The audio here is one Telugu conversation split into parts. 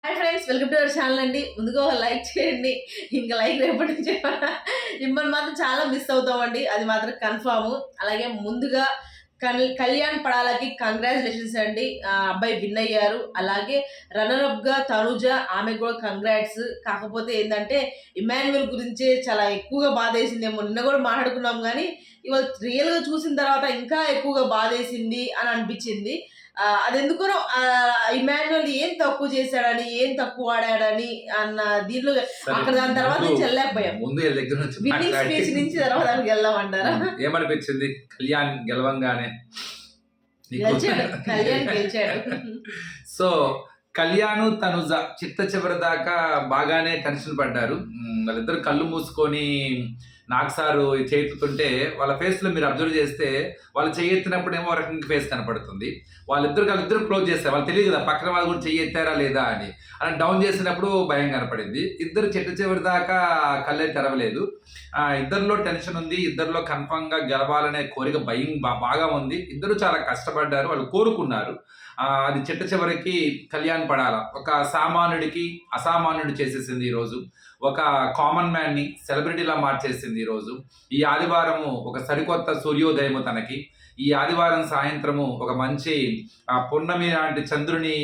Hi friends, welcome to our channel అండి. ముందుగా ఒక లైక్ చేయండి. ఇంకా లైక్ రేపటి నుంచి మిమ్మల్ని మాత్రం చాలా మిస్ అవుతామండి, అది మాత్రం కన్ఫామ్. అలాగే ముందుగా కళ్యాణ్ పడాలకి కంగ్రాచులేషన్స్ అండి. అబ్బాయి విన్ అయ్యారు. అలాగే రన్నర్ గా తనుజ, ఆమెకు కూడా కంగ్రాట్స్. కాకపోతే ఏంటంటే ఇమాన్యుయల్ గురించే చాలా ఎక్కువగా బాధేసిందేమో. నిన్న కూడా మాట్లాడుకున్నాం, కానీ ఇవాళ రియల్ గా చూసిన తర్వాత ఇంకా ఎక్కువగా బాధేసింది అని అనిపించింది. అదెందుకో ఇమాన్యుయల్ ఏం తక్కువ చేశాడని, ఏం తక్కువ ఆడాడని అన్న దీనిలో అక్కడ దాని తర్వాత నుంచి వెళ్ళలేకపోయాం. ముందు దగ్గర నుంచి విన్నింగ్ స్పీచ్ నుంచి తర్వాత వెళ్దామంటారా? ఏమనిపించింది కళ్యాణ్ గెలవంగానే? కళ్యాణ్ గెలిచాడు. సో కళ్యాణ్ తనుజ చిట్ట చివరి దాకా బాగానే టెన్షన్ పడ్డారు. వాళ్ళిద్దరు కళ్ళు మూసుకొని నాకు సారు చేతుతుంటే వాళ్ళ ఫేస్ లో మీరు అబ్జర్వ్ చేస్తే వాళ్ళు చేయెత్తినప్పుడేమో రకంగా ఫేస్ కనపడుతుంది. వాళ్ళిద్దరు క్లోజ్ చేస్తారు. వాళ్ళు తెలియదు కదా పక్కన వాళ్ళు కూడా చెయ్యెత్తారా లేదా అని. అలా డౌన్ చేసినప్పుడు భయం కనపడింది. ఇద్దరు చిట్ట చివరి దాకా కళ్ళే తెరవలేదు. ఇద్దరిలో టెన్షన్ ఉంది. ఇద్దరిలో కన్ఫర్మ్ గా గెలవాలనే కోరిక భయం బాగా ఉంది. ఇద్దరు చాలా కష్టపడ్డారు, వాళ్ళు కోరుకున్నారు. అది చిట్ట చివరికి కళ్యాణ్ పడాల ఒక సామాన్యుడికి అసామాన్యుడు చేసేసింది ఈరోజు. ఒక కామన్ మ్యాన్ ని సెలబ్రిటీలా మార్చేసింది ఈరోజు. ఈ ఆదివారము ఒక సరికొత్త సూర్యోదయము తనకి. ఈ ఆదివారం సాయంత్రము ఒక మంచి పున్నమి లాంటి చంద్రుని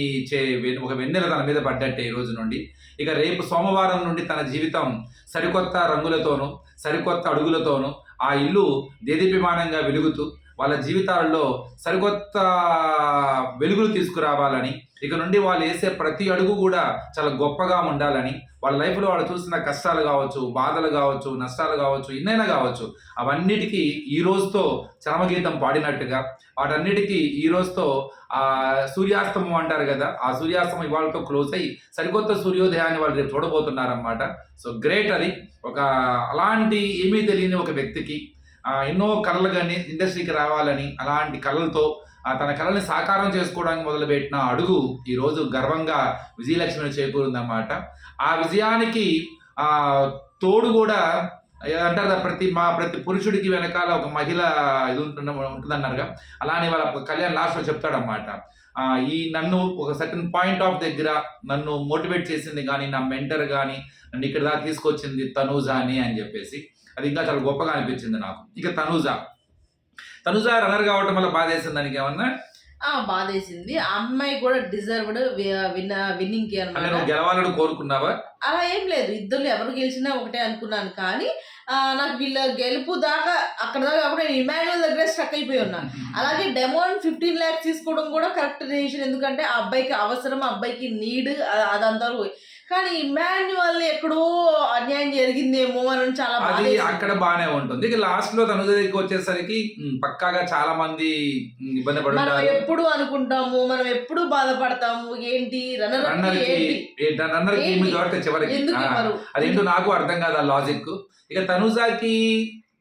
ఒక వెన్నెల తన మీద పడ్డట్టే ఈ రోజు నుండి. ఇక రేపు సోమవారం నుండి తన జీవితం సరికొత్త రంగులతోనూ సరికొత్త అడుగులతోనూ ఆ ఇల్లు దేదీప్యమానంగా వెలుగుతూ వాళ్ళ జీవితాల్లో సరికొత్త వెలుగులు తీసుకురావాలని, ఇక నుండి వాళ్ళు వేసే ప్రతి అడుగు కూడా చాలా గొప్పగా ఉండాలని, వాళ్ళ లైఫ్లో వాళ్ళు చూసిన కష్టాలు కావచ్చు, బాధలు కావచ్చు, నష్టాలు కావచ్చు, ఎన్నైనా కావచ్చు, అవన్నిటికీ ఈ రోజుతో చరమగీతం పాడినట్టుగా వాటన్నిటికీ ఈ రోజుతో సూర్యాస్తమం అంటారు కదా, ఆ సూర్యాస్తమం ఇవాళతో క్లోజ్ అయ్యి సరికొత్త సూర్యోదయాన్ని వాళ్ళు రేపు చూడబోతున్నారన్నమాట. So great. అది ఒక అలాంటి ఏమీ తెలియని ఒక వ్యక్తికి ఎన్నో కళలు కానీ ఇండస్ట్రీకి రావాలని, అలాంటి కళలతో తన కళని సాకారం చేసుకోవడానికి మొదలుపెట్టిన అడుగు ఈరోజు గర్వంగా విజయలక్ష్మిని చేకూరిందన్నమాట. ఆ విజయానికి తోడు కూడా అంటారు కదా, ప్రతి పురుషుడికి వెనకాల ఒక మహిళ ఇది ఉంటుందన్నారుగా, అలానే వాళ్ళ కళ్యాణ్ లాస్ట్లో చెప్తాడన్నమాట. నన్ను ఒక సర్టన్ పాయింట్ ఆఫ్ దగ్గర నన్ను మోటివేట్ చేసింది కానీ, నా మెంటర్ కానీ, నన్ను ఇక్కడ దాకా తీసుకొచ్చింది తనూజ అని చెప్పేసి. అది ఇంకా చాలా గొప్పగా అనిపించింది నాకు. ఇక తనుజ రన్నర్ కావటం వల్ల బాధేసింది దానికి ఏమన్నా? బాధేసింది. ఆ అమ్మాయి కూడా డిజర్వ్డ్ విన్నింగ్ కి అన్నమాట. గెలవాలని కోరుకున్నావా? అలా ఏం లేదు, ఇద్దరు ఎవరు గెలిచినా ఒకటే అనుకున్నాను. కానీ నాకు వీళ్ళ గెలుపు దాకా అక్కడ దాకా కాకుండా నేను ఇమాన్యుయల్ దగ్గర స్ట్రక్ అయిపోయి ఉన్నాను. అలాగే డెమోన్ 15 lakhs తీసుకోవడం కూడా కరెక్ట్ డెసిషన్. ఎందుకంటే ఆ అబ్బాయికి అవసరం, ఆ అబ్బాయికి నీడ్, అదంతా. కానీ ఇమాన్యుయల్ ఎక్కడో అన్యాయం జరిగిందేమో అని చాలా అది అక్కడ బానే ఉంటుంది. ఇక లాస్ట్ లో తనుజ దగ్గరికి వచ్చేసరికి పక్కాగా చాలా మంది ఇబ్బంది పడుతుంటారు. మనం ఎప్పుడు అనుకుంటాము, మనం ఎప్పుడు బాధపడతాము, ఏంటి రన్నర్ చివరికి అదేంటో నాకు అర్థం కాదు ఆ లాజిక్. ఇక తనుజాకి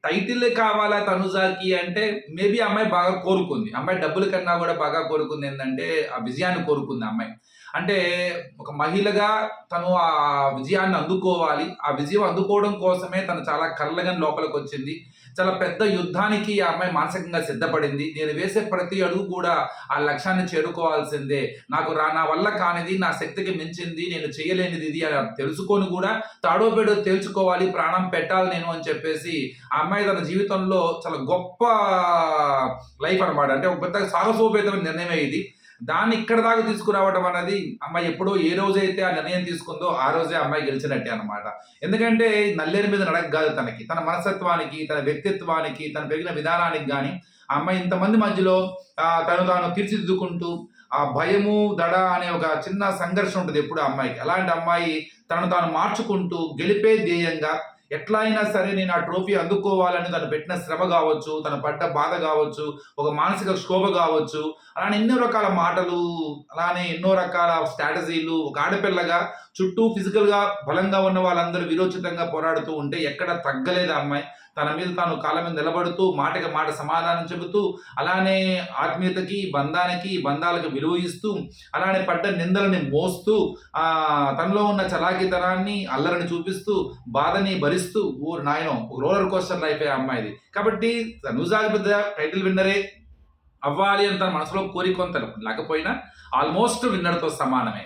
టైటిల్ కావాలా తనుజాకి అంటే మేబీ అమ్మాయి బాగా కోరుకుంది. అమ్మాయి డబ్బుల కన్నా కూడా బాగా కోరుకుంది ఏంటంటే ఆ విజయాన్ని కోరుకుంది అమ్మాయి. అంటే ఒక మహిళగా తను ఆ విజయాన్ని అందుకోవాలి. ఆ విజయం అందుకోవడం కోసమే తను చాలా కళ్ళగా లోపలికి వచ్చింది. చాలా పెద్ద యుద్ధానికి ఆ అమ్మాయి మానసికంగా సిద్ధపడింది. నేను వేసే ప్రతి అడుగు కూడా ఆ లక్ష్యాన్ని చేరుకోవాల్సిందే, నా వల్ల కానిది, నా శక్తికి మించింది, నేను చేయలేనిది ఇది అని తెలుసుకొని కూడా తాడోపేడో తేల్చుకోవాలి, ప్రాణం పెట్టాలి నేను అని చెప్పేసి ఆ అమ్మాయి తన జీవితంలో చాలా గొప్ప లైఫ్ అనమాట. అంటే ఒక పెద్ద సాహసోపేతమైన నిర్ణయమే ఇది. దాన్ని ఇక్కడ దాకా తీసుకురావడం అనేది అమ్మాయి ఎప్పుడో ఏ రోజైతే ఆ నిర్ణయం తీసుకుందో ఆ రోజే అమ్మాయి గెలిచినట్టే అనమాట. ఎందుకంటే నల్లేరు మీద నడక కాదు తనకి, తన మనస్తత్వానికి, తన వ్యక్తిత్వానికి, తన పెరిగిన విధానానికి కానీ ఆ అమ్మాయి ఇంతమంది మధ్యలో తాను తీర్చిదిద్దుకుంటూ ఆ భయము దడ అనే ఒక చిన్న సంఘర్షణ ఉంటుంది ఎప్పుడు అమ్మాయికి. అలాంటి అమ్మాయి తనను తాను మార్చుకుంటూ గెలిపే ధ్యేయంగా ఎట్లా అయినా సరే నేను ఆ ట్రోఫీ అందుకోవాలని తను పెట్టిన శ్రమ కావచ్చు, తను పడ్డ బాధ కావచ్చు, ఒక మానసిక క్షోభ కావచ్చు, అలానే ఎన్నో రకాల మాటలు, అలానే ఎన్నో రకాల స్ట్రాటజీలు, ఒక ఆడపిల్లగా చుట్టూ ఫిజికల్గా బలంగా ఉన్న వాళ్ళందరూ విరోచితంగా పోరాడుతూ ఉంటే ఎక్కడ తగ్గలేదు అమ్మాయి. తన మీద తాను కాళ్ళ మీద నిలబడుతూ మాటకి మాట సమాధానం చెబుతూ, అలానే ఆత్మీయతకి, బంధాలకు విలువ ఇస్తూ, అలానే పడ్డ నిందలని మోస్తూ, తనలో ఉన్న చలాకితనాన్ని, అల్లరిని చూపిస్తూ, బాధని భరిస్తూ, నాయనో రోలర్ కోస్టర్ లైఫ్ అమ్మాయిది. కాబట్టి తనుజా పెద్ద టైటిల్ విన్నరే అవ్వాలి అని తన మనసులో కోరికొంత లేకపోయినా ఆల్మోస్ట్ విన్నర్తో సమానమే.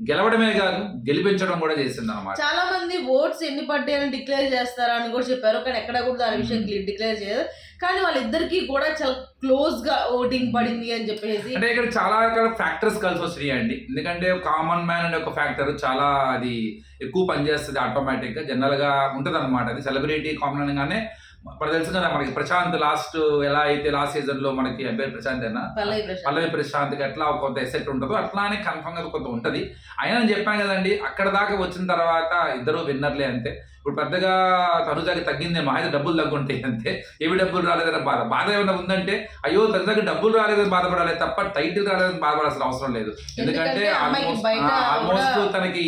గెలవడమే కాదు గెలిపించడం కూడా చేసింది అనమాట. చాలా మంది ఓట్స్ ఎన్ని పడ్డాయని డిక్లేర్ చేస్తారా అని కూడా చెప్పారు, కానీ ఎక్కడ కూడా దాని విషయం డిక్లేర్ చేయరు. కానీ వాళ్ళిద్దరికి కూడా చాలా క్లోజ్ గా ఓటింగ్ పడింది అని చెప్పేసి. అంటే ఇక్కడ చాలా రకాల ఫ్యాక్టర్స్ కలిసి వస్తున్నాయి అండి. ఎందుకంటే కామన్ మ్యాన్ అనే ఒక ఫ్యాక్టర్ చాలా అది ఎక్కువ పనిచేస్తుంది ఆటోమేటిక్ గా, జనరల్ గా ఉంటది అనమాట. అది సెలబ్రిటీ కామన్ గానే మనకు తెలుసు కదా, మనకి ప్రశాంత్ లాస్ట్ ఎలా అయితే లాస్ట్ సీజన్ లో మనకి అబ్బాయి ప్రశాంత్ అయినా పల్లవి ప్రశాంత్ కి ఎట్లా కొంత ఎసెక్ట్ ఉంటుందో అట్లానే కన్ఫర్మ్ గా కొంత ఉంటది. అయినా నేను చెప్పాను కదండి, అక్కడ దాకా వచ్చిన తర్వాత ఇద్దరు విన్నర్లే అంతే. ఇప్పుడు పెద్దగా తనుజాకి తగ్గిందేమో, అయితే డబ్బులు తగ్గుంటాయి అంతే. ఏవి డబ్బులు రాలేదన్న బాధ ఏమైనా ఉందంటే, అయ్యో తనుజాకి డబ్బులు రాలేదని బాధపడాలి తప్ప టైటిల్ రాలేదని బాధపడాల్సిన అవసరం లేదు. ఎందుకంటే ఆల్మోస్ట్ తనకి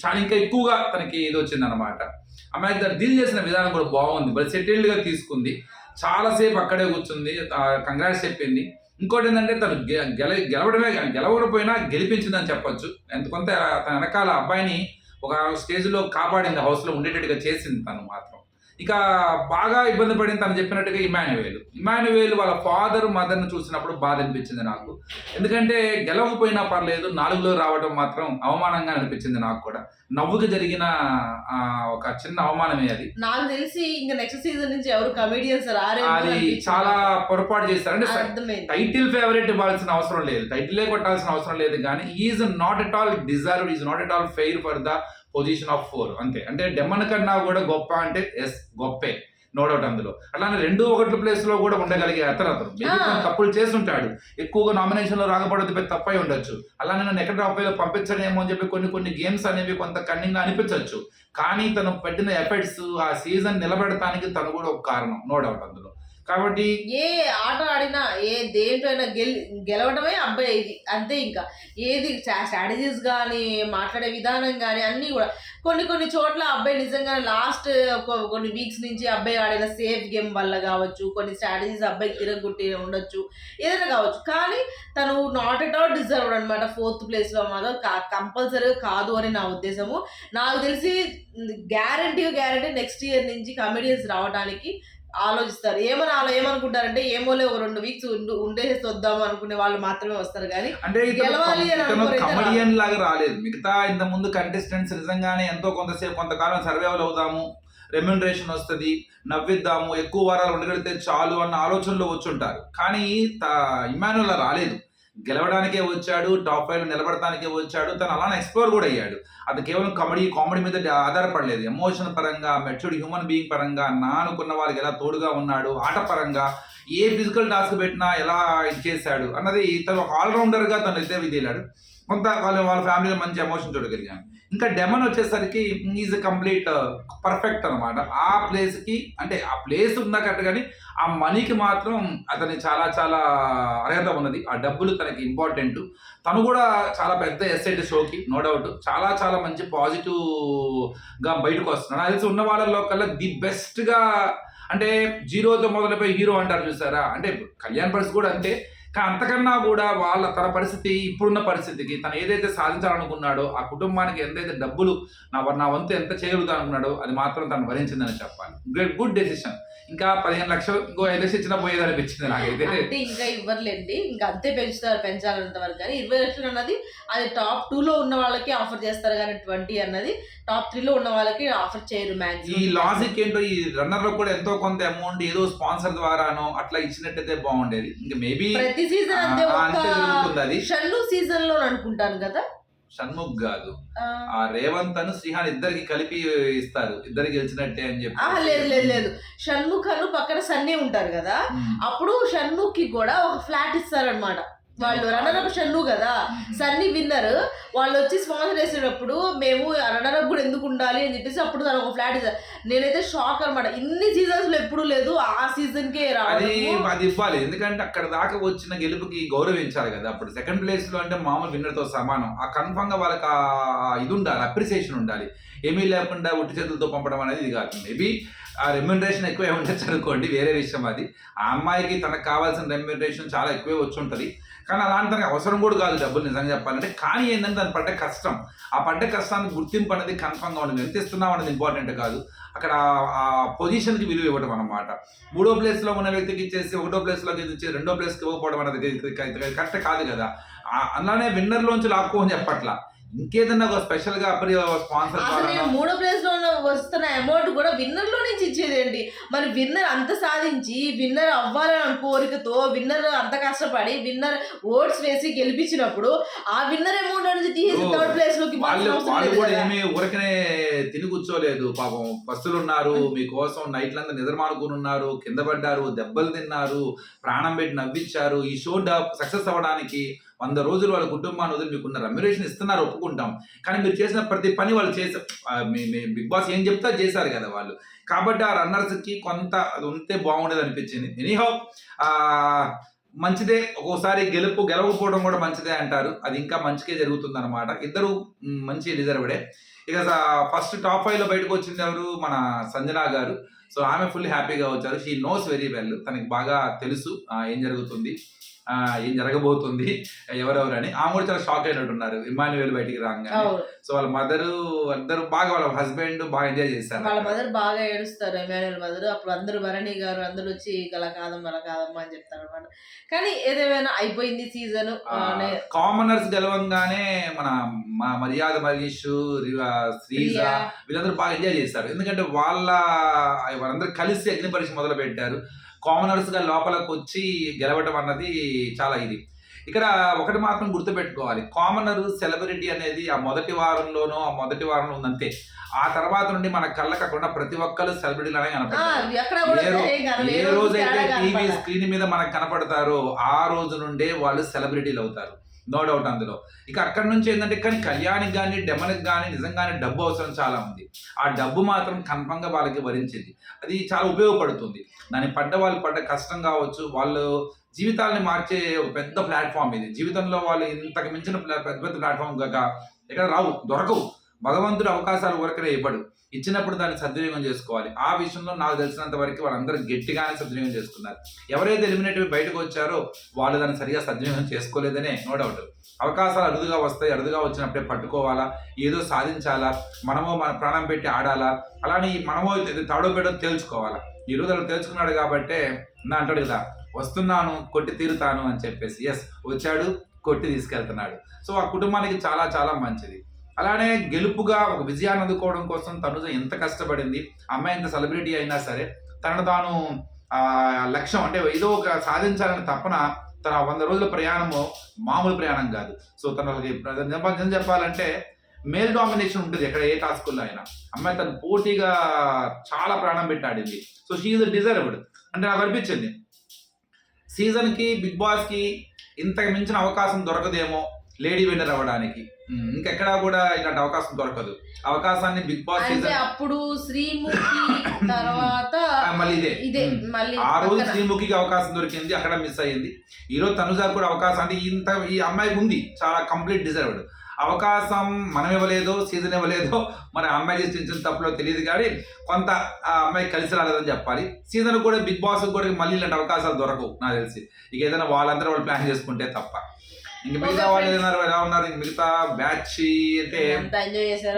చాలా ఇంకా ఎక్కువగా తనకి ఇది వచ్చింది అనమాట. అమ్మాయి డీల్ చేసిన విధానం కూడా బాగుంది, బట్ సెటిల్డ్ గా తీసుకుంది. చాలాసేపు అక్కడే కూర్చుంది, కంగ్రాట్స్ చెప్పింది. ఇంకోటి ఏంటంటే తను గెలవడమే కానీ గెలవకపోయినా గెలిపించిందని చెప్పొచ్చు. కొంత తన వెనకాల అబ్బాయిని ఒక స్టేజ్ లో కాపాడింది, హౌస్ లో ఉండేటట్టుగా చేసింది తను మాత్రం. ఇక బాగా ఇబ్బంది పడింది తను చెప్పినట్టుగా ఇమాన్యువేల్ వాళ్ళ ఫాదర్ మదర్ ను చూసినప్పుడు బాధ అనిపించింది నాకు. ఎందుకంటే గెలవకపోయినా పర్లేదు, 4లో రావడం మాత్రం అవమానంగా అనిపించింది నాకు కూడా. నవ్వుకి జరిగిన ఒక చిన్న అవమానమే అది. నాకు తెలిసి ఇంకా నెక్స్ట్ సీజన్ నుంచి ఎవరు కమెడియన్స్ అది చాలా పొరపాటు చేస్తారు. అంటే టైటిల్ ఫేవరెట్ ఇవ్వాల్సిన అవసరం లేదు, టైటిలే కొట్టాల్సిన అవసరం లేదు, కానీ is not at all deserve, is not at all fair for the position of 4 అంతే. అంటే డెమన్ కన్నా కూడా గొప్ప అంటే ఎస్ గొప్పే, నో డౌట్ అందులో. అలానే 2-1 ప్లేస్ లో కూడా ఉండగలిగే అతను కప్పులు చేస్తుంటాడు. ఎక్కువగా నామినేషన్ లో రాకపోవడం పెద్ద తప్పై ఉండొచ్చు. అలానే నన్ను ఎక్కడ డ్రాప్ పంపించడేమో అని చెప్పి కొన్ని గేమ్స్ అనేవి కొంత కన్నింగ్ గా అనిపించవచ్చు. కానీ తను పెట్టిన ఎఫర్ట్స్ ఆ సీజన్ నిలబెడటానికి తను కూడా ఒక కారణం, నో డౌట్ అందులో. కాబట్టి ఏ ఆట ఆడినా ఏ దేంట్లో అయినా గెలవడమే అబ్బాయి ఇది అంతే. ఇంకా ఏది స్ట్రాటజీస్ కానీ మాట్లాడే విధానం కానీ అన్నీ కూడా కొన్ని చోట్ల అబ్బాయి నిజంగా లాస్ట్ కొన్ని వీక్స్ నుంచి అబ్బాయి ఆడిన సేఫ్ గేమ్ వల్ల కావచ్చు, కొన్ని స్ట్రాటజీస్ అబ్బాయి తిరగొట్టి ఉండొచ్చు, ఏదైనా కావచ్చు. కానీ తను నాట్ ఎట్ ఆల్ డిజర్వ్డ్ అనమాట. 4th ప్లేస్లో మాత్రం కంపల్సరీగా కాదు అని నా ఉద్దేశము. నాకు తెలిసి గ్యారంటీ నెక్స్ట్ ఇయర్ నుంచి కమెడియన్స్ రావడానికి ఆలోచిస్తారు. ఏమనుకుంటారంటే ఏమోలే ఒక 2 వీక్స్ ఉండేసి వద్దాము అనుకునే వాళ్ళు మాత్రమే వస్తారు. కానీ అంటే కమెడియన్ లాగా రాలేదు. మిగతా ఇంత ముందు కంటెస్టెంట్స్ నిజంగానే ఎంతో కొంతకాలం సర్వైవల్ అవుదాము, రెమ్యునరేషన్ వస్తుంది, నవ్విద్దాము, ఎక్కువ వారాలు ఉండగలిగితే చాలు అన్న ఆలోచనలో వచ్చుంటారు. కానీ ఇమాన్యుల్ రాలేదు, గెలవడానికే వచ్చాడు, టాప్ 5 నిలబడటానికే వచ్చాడు. తను అలానే ఎక్స్ప్లోర్ కూడా అయ్యాడు. అది కేవలం కామెడీ మీద ఆధారపడలేదు. ఎమోషన్ పరంగా, మెచ్యూర్డ్ హ్యూమన్ బీయింగ్ పరంగా, అనుకున్న వాళ్ళకి ఎలా తోడుగా ఉన్నాడు, ఆట పరంగా ఏ ఫిజికల్ టాస్క్ పెట్టినా ఎలా ఇచ్చేసాడు అన్నది తను ఒక ఆల్రౌండర్ గా తను ఇదే విధిలాడు. కొంత వాళ్ళ ఫ్యామిలీలో మంచి ఎమోషన్ చూడగలిగాను. ఇంకా డెమన్ వచ్చేసరికి ఈజ్ కంప్లీట్ పర్ఫెక్ట్ అనమాట. ఆ ప్లేస్కి అంటే ఆ ప్లేస్ ఉందా కరెక్ట్, కానీ ఆ మనీకి మాత్రం అతని చాలా చాలా అర్హత ఉన్నది. ఆ డబ్బులు తనకి ఇంపార్టెంట్. తను కూడా చాలా పెద్ద ఎస్ఐటి షోకి నో డౌట్ చాలా చాలా మంచి పాజిటివ్గా బయటకు వస్తున్నాడు. అది ఉన్న వాళ్ళలో కల్లా ది బెస్ట్గా, అంటే 0తో మొదలైపోయి హీరో అంటారు చూసారా, అంటే కళ్యాణ్ పరిస్థితి కూడా అంతే. కానీ అంతకన్నా కూడా తన పరిస్థితి, ఇప్పుడున్న పరిస్థితికి తను ఏదైతే సాధించాలనుకున్నాడో, ఆ కుటుంబానికి ఎంతైతే డబ్బులు నా వంతు ఎంత చేయగలుగుతా అనుకున్నాడో అది మాత్రం తను భరించిందని చెప్పాలి. Good decision. ఇంకా 15 లక్షలు ఇంకో 5 లక్షలు ఇచ్చినా పోయేది అనిపించింది నాకైతే. అంటే ఇంకా ఇవ్వర్లేండి, ఇంకా అంతే పెంచాలంత వరకు. కానీ 20 లక్షలు అన్నది అది టాప్ 2లో ఉన్న వాళ్ళకి ఆఫర్ చేస్తారు, కానీ 20 అన్నది టాప్ 3లో ఉన్న వాళ్ళకి ఆఫర్ చేయరు మ్యాక్సిమం. ఈ లాజిక్ ఏంటో, ఈ రన్నర్ లో కూడా ఎంతో కొంత అమౌంట్ ఏదో స్పాన్సర్ ద్వారానో అట్లా ఇచ్చినట్టయితే బాగుండేది. ఇంకా మేబీ ప్రతి సీజన్ అంతే. షన్ను సీజన్ లో అనుకుంటాను కదా, షణ్ముఖ్ కాదు, ఆ రేవంత్ అను శ్రీహాన్ ఇద్దరికి కలిపి ఇస్తారు, ఇద్దరికి గెలిచినట్టే అని చెప్పి. లేదు షణ్ముఖ్ అను పక్కన సన్నీ ఉంటారు కదా, అప్పుడు షణ్ముఖ్ కి కూడా ఒక ఫ్లాట్ ఇస్తారనమాట. వాళ్ళు రన్నర్ షన్ను కదా, సన్నీ విన్నర్. వాళ్ళు వచ్చి స్పాన్సర్ చేసేటప్పుడు మేము రన్నర్ కూడా ఎందుకు ఉండాలి అని చెప్పేసి అప్పుడు తను ఒక ఫ్లాట్ ఇస్తారు. నేనైతే షాక్ అనమాట, ఇన్ని సీజన్స్ లో ఎప్పుడు లేదు, ఆ సీజన్ కే అది ఇవ్వాలి. ఎందుకంటే అక్కడ దాకా వచ్చిన గెలుపుకి గౌరవించాలి కదా. అప్పుడు సెకండ్ ప్లేస్ లో అంటే మామూలు విన్నర్ తో సమానం. ఆ కన్ఫర్మ్ గా వాళ్ళకి ఇది ఉండాలి, అప్రిసియేషన్ ఉండాలి. ఏమీ లేకుండా ఒట్టి చేతులతో పంపడం అనేది ఇది కాదు. మేబీ ఆ రెమ్యునరేషన్ ఎక్కువే ఉండొచ్చు అనుకోండి, వేరే విషయం అది. ఆ అమ్మాయికి తనకు కావాల్సిన రెమ్యునరేషన్ చాలా ఎక్కువే వచ్చి ఉంటుంది. కానీ అలాంటి తనకి అవసరం కూడా కాదు డబ్బులు నిజంగా చెప్పాలంటే. కానీ ఏంటంటే దాని పడ్డ కష్టం, ఆ పడ్డ కష్టానికి గుర్తింపు అనేది కన్ఫర్మ్గా ఉండదు. ఎంత ఇస్తున్నాం అనేది ఇంపార్టెంట్ కాదు, అక్కడ ఆ పొజిషన్కి విలువ ఇవ్వడం అనమాట. 3వ ప్లేస్లో ఉన్న వ్యక్తికి ఇచ్చేసి 1వ ప్లేస్లోకి ఇచ్చి 2వ ప్లేస్కి ఇవ్వకపోవడం అనేది కరెక్ట్ కాదు కదా. అలానే విన్నర్లోంచి లాక్కోని చెప్పట్లా, ఇంకేదన్నా ఒక స్పెషల్ గా స్పాన్సర్ అసలు నేను 3వ ప్లేస్ లో వస్తున్న అమౌంట్ కూడా విన్నర్ లో నుంచి ఇచ్చేదేంటి. మరి విన్నర్ అంత సాధించి విన్నర్ అవ్వాలని కోరికతో విన్నర్ అంత కష్టపడి విన్నర్ ఓట్స్ వేసి గెలిపించినప్పుడు ఆ విన్నర్ అమౌంట్ నుంచి తీసి థర్డ్ ప్లేస్ లోకి వాళ్ళు కూడా ఏమీ ఊరకనే తిని కూర్చోలేదు. పాపం బస్సులు ఉన్నారు, మీకోసం నైట్లంతా నిద్రమానుకుని ఉన్నారు, కింద పడ్డారు, దెబ్బలు తిన్నారు, ప్రాణం పెట్టి నవ్వించారు. ఈ షో సక్సెస్ అవ్వడానికి 100 రోజులు వాళ్ళ కుటుంబాన్ని వదిలి మీకున్న రెమ్యునరేషన్ ఇస్తున్నారు, ఒప్పుకుంటాం. కానీ మీరు చేసిన ప్రతి పని వాళ్ళు చేశారు. బిగ్ బాస్ ఏం చెప్తా చేశారు కదా వాళ్ళు. కాబట్టి ఆ రన్నర్స్కి కొంత అది ఉంటే బాగుండేది అనిపించింది. ఎనీహౌ మంచిదే, ఒక్కోసారి గెలవకపోవడం కూడా మంచిదే అంటారు. అది ఇంకా మంచిగా జరుగుతుంది అనమాట. ఇద్దరు మంచి రిజర్వ్డే. ఇక ఫస్ట్ టాప్ 5 లో బయటకు వచ్చింది ఎవరు, మన సంజన గారు. సో ఆమె ఫుల్ హ్యాపీగా వచ్చారు. షీ నోస్ వెరీ వెల్, తనకి బాగా తెలుసు ఏం జరుగుతుంది, ఏం జరగబోతుంది, ఎవరెవరని. ఆమె కూడా చాలా షాక్ అయినట్టున్నారు ఇమాన్యుయల్ బయటికి రాగానే. సో వాళ్ళ మదరు అందరూ బాగా, వాళ్ళ హస్బెండ్ బాగా ఎంజాయ్ చేశారు. వాళ్ళ మదర్ బాగా ఏడుస్తారు, ఇమాన్యుయల్ మదర్. అప్పుడు అందరూ భరణి గారు అందరూ వచ్చి అలా కాదమ్మా అని చెప్తారు అనమాట. కానీ ఏదేమైనా అయిపోయింది సీజన్. కామనర్స్ గెలవంగానే మన మర్యాద మనీష్, శ్రీజ వీళ్ళందరూ బాగా ఎంజాయ్ చేస్తారు. ఎందుకంటే వాళ్ళందరూ కలిసి అగ్ని పరీక్ష మొదలు పెట్టారు. కామనర్స్ గా లోపలికి వచ్చి గెలవటం అన్నది చాలా ఇది. ఇక్కడ ఒకటి మాత్రం గుర్తుపెట్టుకోవాలి, కామనర్ సెలబ్రిటీ అనేది ఆ మొదటి వారంలో ఉందంతే. ఆ తర్వాత నుండి మన కళ్ళకకుండా ప్రతి ఒక్కరు సెలబ్రిటీలనే కనపడతారు. ఏ రోజైతే టీవీ స్క్రీన్ మీద మనకు కనపడతారో ఆ రోజు నుండే వాళ్ళు సెలబ్రిటీలు అవుతారు, నో డౌట్ అందులో. ఇక అక్కడి నుంచి ఏంటంటే, కానీ కళ్యాణ్కి కానీ డెమన్కి కానీ నిజంగానే డబ్బు అవసరం చాలా ఉంది. ఆ డబ్బు మాత్రం కన్ఫర్మ్ గా వాళ్ళకి వరించింది. అది చాలా ఉపయోగపడుతుంది. దాన్ని వాళ్ళు పడ్డ కష్టం కావచ్చు, వాళ్ళు జీవితాలని మార్చే ఒక పెద్ద ప్లాట్ఫామ్ ఇది. జీవితంలో వాళ్ళు ఇంతకు మించిన పెద్ద ప్లాట్ఫామ్ ఎక్కడ దొరకవు. భగవంతుడు అవకాశాలు ఊరకనే ఇవ్వడు, ఇచ్చినప్పుడు దాన్ని సద్వినియోగం చేసుకోవాలి. ఆ విషయంలో నాకు తెలిసినంత వరకు వాళ్ళందరూ గట్టిగానే సద్వినియోగం చేసుకున్నారు. ఎవరైతే ఎలిమినేటివ్ బయటకు వచ్చారో వాళ్ళు దాన్ని సరిగా సద్వినియోగం చేసుకోలేదనే నో డౌట్. అవకాశాలు అరుదుగా వస్తాయి, అరుదుగా వచ్చినప్పుడే పట్టుకోవాలా, ఏదో సాధించాలా, మనమో మన ప్రాణం పెట్టి ఆడాలా, అలానే మనమో తాడో పేడో తేల్చుకోవాలా. ఈరోజు అలా తెలుసుకున్నాడు కాబట్టే అంటాడు కదా, వస్తున్నాను కొట్టి తీరుతాను అని చెప్పేసి. ఎస్, వచ్చాడు, కొట్టి తీసుకెళ్తున్నాడు. సో ఆ కుటుంబానికి చాలా చాలా మంచిది. అలానే గెలుపుగా ఒక విజయాన్ని అందుకోవడం కోసం తనుజ ఎంత కష్టపడింది. అమ్మాయి ఎంత సెలబ్రిటీ అయినా సరే తనను తాను లక్ష్యం అంటే ఏదో ఒక సాధించాలని తప్పన తన 100 రోజుల ప్రయాణము మామూలు ప్రయాణం కాదు. సో తనకి నిజం చెప్పాలంటే మేల్ డామినేషన్ ఉంటుంది ఎక్కడ ఏ టాస్కుల్లో అయినా. అమ్మాయి తను పోటీగా చాలా ప్రాణం పెట్టాడింది. So she is deserved. అంటే నాకు అనిపించింది సీజన్కి బిగ్ బాస్కి ఇంతకు మించిన అవకాశం దొరకదేమో లేడీ విన్నర్ అవ్వడానికి. ఇంకెక్కడా కూడా ఇలాంటి అవకాశం దొరకదు. అవకాశాన్ని బిగ్ బాస్ అంటే అప్పుడు శ్రీముఖి తర్వాత మళ్ళీ ఇదే ఆ రోజు శ్రీముఖికి అవకాశం దొరికింది, అక్కడ మిస్ అయ్యింది. ఈరోజు తనుజాకు కూడా అవకాశం, అంటే ఈ అమ్మాయికి ఉంది, చాలా కంప్లీట్ డిజర్వ్డ్. అవకాశం మనం ఇవ్వలేదో, సీజన్ ఇవ్వలేదో, మరి అమ్మాయి చేసిన తప్పులో తెలియదు. కానీ కొంత ఆ అమ్మాయి కలిసి రాలేదని చెప్పాలి. సీజన్ కూడా బిగ్ బాస్ కూడా మళ్ళీ ఇలాంటి అవకాశాలు దొరకవు నాకు తెలిసి. ఇక ఏదైనా వాళ్ళందరూ వాళ్ళు ప్లాన్ చేసుకుంటే తప్ప. ఇంక మిగతా వాళ్ళు ఎలా ఉన్నారు, ఇంక మిగతా బ్యాచ్ అంటే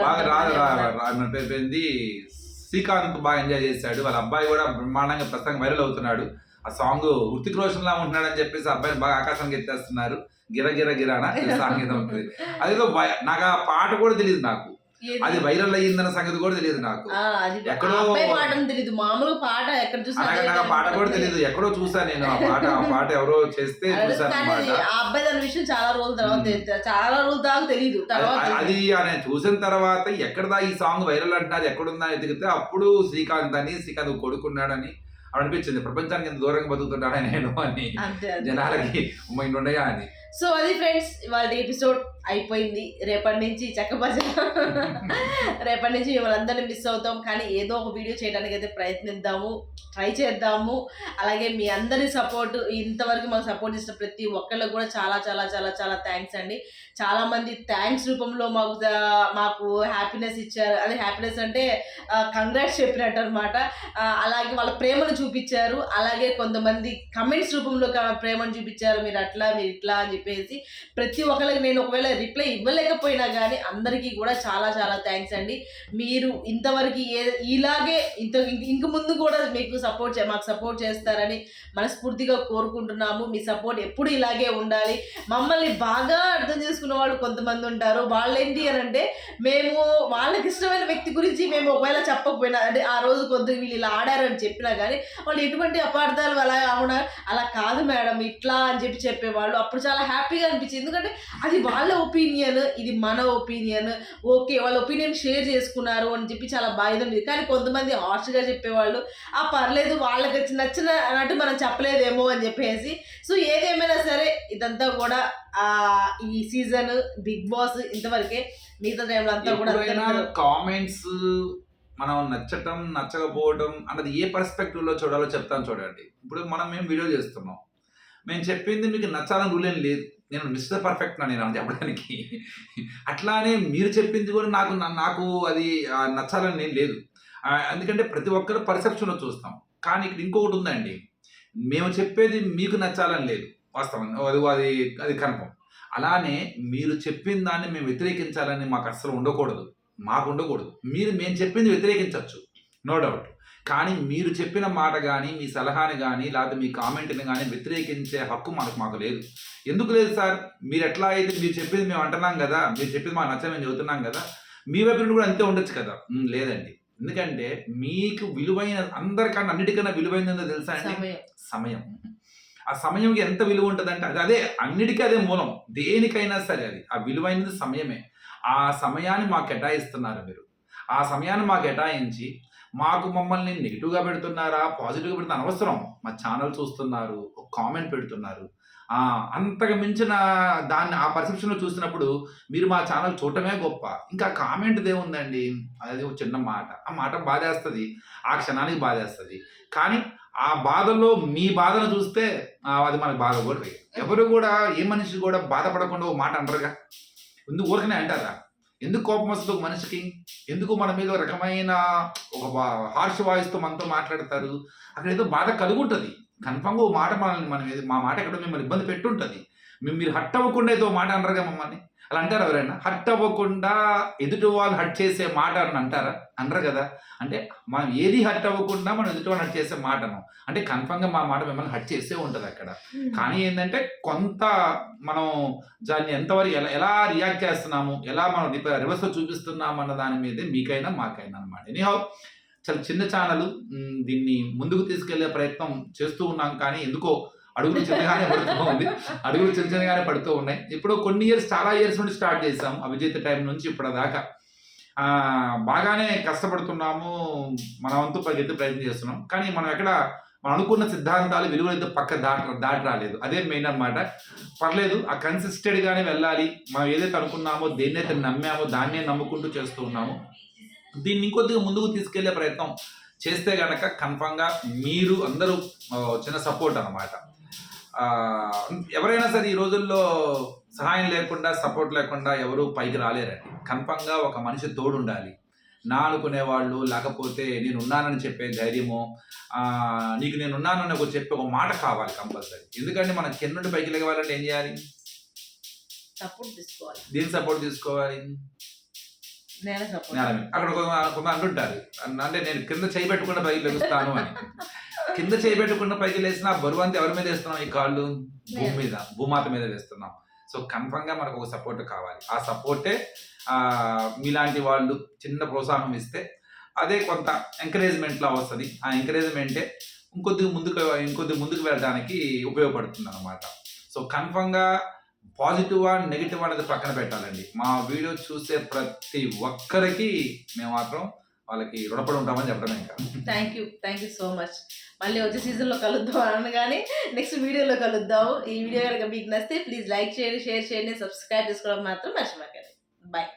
బాగా పేరుపోయింది. శ్రీకాంత్ బాగా ఎంజాయ్ చేశాడు. వాళ్ళ అబ్బాయి కూడా బ్రహ్మాండంగా ప్రస్తుతం వైరల్ అవుతున్నాడు. ఆ సాంగ్ హృతిక్ రోషన్ లా ఉంటున్నాడు అని చెప్పేసి అబ్బాయిని బాగా ఆకాశానికి ఎత్తేస్తున్నారు. గిరగిరానా సంగీతం ఉంటుంది. అదేదో నాకు ఆ పాట కూడా తెలియదు, నాకు అది వైరల్ అయ్యిందన్న సంగతి కూడా తెలియదు నాకు. ఎక్కడో తెలియదు, మామూలు పాట ఎక్కడ చూసా నాకు పాట కూడా తెలియదు, ఎక్కడో చూసా నేను ఆ పాట ఎవరో చేస్తే చూసాను అన్నమాట. ఆ అబ్బాయి దాని విషయం చాలా రోజుల దాకా తెలియదు. అది నేను చూసిన తర్వాత ఎక్కడదా ఈ సాంగ్ వైరల్ అంటున్నారు, ఎక్కడుందా ఎదిగితే అప్పుడు శ్రీకాంత్ కొడుకున్నాడని అనిపించింది. ప్రపంచానికి ఎంత దూరంగా బతుకుతున్నాడా నేను అని, జనాలకి ఉన్నాయా అని. సో అది ఫ్రెండ్స్, ఇవాళ ఎపిసోడ్ అయిపోయింది. రేపటి నుంచి రేపటి నుంచి మిమ్మల్ని మిస్ అవుతాం, కానీ ఏదో ఒక వీడియో చేయడానికి అయితే ట్రై చేద్దాము. అలాగే మీ అందరి సపోర్ట్, ఇంతవరకు మాకు సపోర్ట్ చేసిన ప్రతి ఒక్కళ్ళకి కూడా చాలా చాలా చాలా చాలా థ్యాంక్స్ అండి. చాలా మంది థ్యాంక్స్ రూపంలో మాకు హ్యాపీనెస్ ఇచ్చారు. అదే హ్యాపీనెస్ అంటే కంగ్రాట్స్ చెప్పినట్టు అనమాట. అలాగే వాళ్ళ ప్రేమను చూపించారు. అలాగే కొంతమంది కమెంట్స్ రూపంలో ప్రేమను చూపించారు, మీరు అట్లా మీరు ఇట్లా అని చెప్పేసి ప్రతి ఒక్కరికి నేను ఒకవేళ రిప్లై ఇవ్వలేకపోయినా కానీ అందరికీ కూడా చాలా చాలా థ్యాంక్స్ అండి. మీరు ఇంతవరకు ఇలాగే ఇంక ముందు కూడా మీకు మాకు సపోర్ట్ చేస్తారని మనస్ఫూర్తిగా కోరుకుంటున్నాము. మీ సపోర్ట్ ఎప్పుడు ఇలాగే ఉండాలి. మమ్మల్ని బాగా అర్థం చేసుకున్న వాళ్ళు కొంతమంది ఉంటారు. వాళ్ళు ఏంటి అని అంటే, మేము వాళ్ళకి ఇష్టమైన వ్యక్తి గురించి మేము ఒకవేళ చెప్పకపోయినా, అంటే ఆ రోజు కొద్దిగా వీళ్ళు ఇలా ఆడారని చెప్పినా కానీ వాళ్ళు ఎటువంటి అపార్థాలు అలా కాదు మేడం ఇట్లా అని చెప్పేవాళ్ళు. అప్పుడు చాలా హ్యాపీగా అనిపించింది. ఎందుకంటే అది వాళ్ళ ఒపీనియన్, ఇది మన ఒపీనియన్. ఓకే, వాళ్ళ ఒపీనియన్ షేర్ చేసుకున్నారు అని చెప్పి చాలా బాధ ఉంది. కానీ కొంతమంది హార్ష్గా చెప్పేవాళ్ళు, పర్లేదు వాళ్ళకి నచ్చిన అన్నట్టు మనం చెప్పలేదేమో అని చెప్పేసి. సో ఏదేమైనా సరే ఇదంతా కూడా ఈ సీజన్ బిగ్ బాస్ ఇంతవరకే. మిగతా టైంలో అంతా కూడా కామెంట్స్ మనం నచ్చటం నచ్చకపోవడం అన్నది ఏ పర్స్పెక్టివ్ లో చూడాలో చెప్తాను చూడండి. ఇప్పుడు మేము వీడియో చేస్తున్నాం, మేము చెప్పింది మీకు నచ్చాలని రూల్ ఏం లేదు. నేను మిస్టర్ పర్ఫెక్ట్ నేను చెప్పడానికి. అట్లానే మీరు చెప్పింది కూడా నాకు అది నచ్చాలని నేను లేదు. ఎందుకంటే ప్రతి ఒక్కరు పర్సెప్షన్లో చూస్తాం. కానీ ఇక్కడ ఇంకొకటి ఉందండి, మేము చెప్పేది మీకు నచ్చాలని లేదు. వాస్తవం అది కన్ఫర్మ్. అలానే మీరు చెప్పిన దాన్ని మేము వ్యతిరేకించాలని మాకు అస్సలు ఉండకూడదు. మేము చెప్పింది వ్యతిరేకించవచ్చు, నో డౌట్. కానీ మీరు చెప్పిన మాట కానీ, మీ సలహాని కానీ, లేకపోతే మీ కామెంట్ని కానీ వ్యతిరేకించే హక్కు మాకు లేదు. ఎందుకు లేదు సార్? మీరు ఎట్లా అయితే మీరు చెప్పింది మేము అంటున్నాం కదా, మీరు చెప్పింది మాకు నచ్చని మేము చెబుతున్నాం కదా, మీ వైపు నుండి కూడా అంతే ఉండొచ్చు కదా. లేదండి. ఎందుకంటే మీకు విలువైన, అందరికన్నా అన్నిటికన్నా విలువైనదో తెలుసా అండి? సమయం. ఆ సమయంకి ఎంత విలువ ఉంటుందంటే అదే అన్నిటికీ అదే మూలం. దేనికైనా సరే అది ఆ విలువైనది సమయమే. ఆ సమయాన్ని మాకు కేటాయిస్తున్నారు మీరు. ఆ సమయాన్ని మాకు కేటాయించి మమ్మల్ని నెగిటివ్గా పెడుతున్నారా, పాజిటివ్గా పెడుతున్నారు అనవసరం. మా ఛానల్ చూస్తున్నారు, ఒక కామెంట్ పెడుతున్నారు. అంతకు మించిన దాన్ని ఆ పర్సెప్షన్లో చూసినప్పుడు మీరు మా ఛానల్ చూడటమే గొప్ప. ఇంకా కామెంట్ ఏముందండి, అది ఒక చిన్న మాట. ఆ మాట బాధేస్తుంది, ఆ క్షణానికి బాధేస్తుంది. కానీ ఆ బాధలో మీ బాధను చూస్తే అది మనకు బాధ కూడా. ఎవరు కూడా ఏ మనిషి కూడా బాధపడకుండా ఒక మాట అంటారుగా. ఎందుకు ఊరికనే అంటారా? ఎందుకు కోపం వస్తుంది ఒక మనిషికి? ఎందుకు మన మీద ఒక రకమైన ఒక హార్ష్ వాయిస్తో మనతో మాట్లాడతారు? అక్కడ ఏదో బాధ కలుగుంటుంది. కన్ఫామ్గా ఓ మాట మా మాట ఎక్కడో మిమ్మల్ని ఇబ్బంది పెట్టుంటుంది. మీరు హట్ అవ్వకుండా ఏదో మాట అంటారుగా మమ్మల్ని. అలా అంటారు ఎవరైనా? హట్ అవ్వకుండా ఎదుటి వాళ్ళు హట్ చేసే మాట అని అంటారా? అనరు కదా. అంటే మనం ఏది హట్ అవ్వకుండా మనం ఎదుటి వాళ్ళు హట్ చేసే మాటను అంటే కన్ఫామ్గా మా మాట మిమ్మల్ని హట్ చేసే ఉంటుంది అక్కడ. కానీ ఏంటంటే కొంత మనం దాన్ని ఎంతవరకు ఎలా రియాక్ట్ చేస్తున్నాము, ఎలా మనం రివర్స్లో చూపిస్తున్నాము అన్న దాని మీదే మీకైనా మాకైనా అనమాట. ఎనీహౌ చాలా చిన్న ఛానల్, దీన్ని ముందుకు తీసుకెళ్లే ప్రయత్నం చేస్తూ ఉన్నాం. కానీ ఎందుకో అడుగులు చిన్నగానే పడుతూ ఉన్నాయి. ఇప్పుడు కొన్ని చాలా ఇయర్స్ నుండి స్టార్ట్ చేసాం. అభిజిత్ టైం నుంచి ఇప్పటిదాకా బాగానే కష్టపడుతున్నాము. మన వంతు పరిగెత్తే ప్రయత్నం చేస్తున్నాం. కానీ మనం అనుకున్న సిద్ధాంతాలు విలువలు అయితే దాటి రాలేదు. అదే మెయిన్ అన్నమాట. పర్లేదు, ఆ కన్సిస్టెంట్గానే వెళ్ళాలి. మనం ఏదైతే అనుకున్నామో, దేన్నైతే నమ్మామో దాన్నే నమ్ముకుంటూ చేస్తూ ఉన్నాము. దీన్ని ఇంకొద్దిగా ముందుకు తీసుకెళ్లే ప్రయత్నం చేస్తే గనక కన్ఫామ్గా మీరు అందరూ చిన్న సపోర్ట్ అన్నమాట. ఎవరైనా సరే ఈ రోజుల్లో సహాయం లేకుండా, సపోర్ట్ లేకుండా ఎవరు పైకి రాలేరండి. కన్ఫామ్గా ఒక మనిషి తోడు ఉండాలి. నా అనుకునేవాళ్ళు, లేకపోతే నేను ఉన్నానని చెప్పే ధైర్యము, నీకు నేను ఉన్నానని చెప్పే ఒక మాట కావాలి కంపల్సరీ. ఎందుకంటే మనం కింద నుండి పైకి లేవాలంటే ఏం చేయాలి? సపోర్ట్ తీసుకోవాలి. దేని సపోర్ట్ తీసుకోవాలి? అక్కడ కొంత అంటుంటారు, అంటే నేను కింద చేయి పెట్టకుండా పైకి లెగుస్తాను అని. కింద చేయి పెట్టకుండా పైకి లేసిన బరువు అంతా ఎవరి మీద వేస్తున్నాం? ఈ కాళ్ళు భూమాత మీద వేస్తున్నాం. సో కన్ఫామ్గా మనకు ఒక సపోర్ట్ కావాలి. ఆ సపోర్టే మీలాంటి వాళ్ళు చిన్న ప్రోత్సాహం ఇస్తే అదే కొంత ఎంకరేజ్మెంట్లా వస్తుంది. ఆ ఎంకరేజ్మెంటే ఇంకొద్ది ముందుకు వెళ్ళడానికి ఉపయోగపడుతుంది అన్నమాట. సో కన్ఫామ్గా పాజిటివ్ నెగిటివ్ అనేది పక్కన పెట్టాలండి. మా వీడియో చూసే ప్రతి ఒక్కరికి మేము మాత్రం వాళ్ళకి రుణపడి ఉంటామని చెప్పడమే. ఇంకా థ్యాంక్ యూ సో మచ్. మళ్ళీ వచ్చే సీజన్లో కలుద్దాం అనగానే నెక్స్ట్ వీడియోలో కలుద్దాము. ఈ వీడియో కనుక మీకు నచ్చితే ప్లీజ్ లైక్ చేయండి, షేర్ చేయండి, సబ్స్క్రైబ్ చేసుకోవడం మాత్రం మర్చిపోకండి. బాయ్.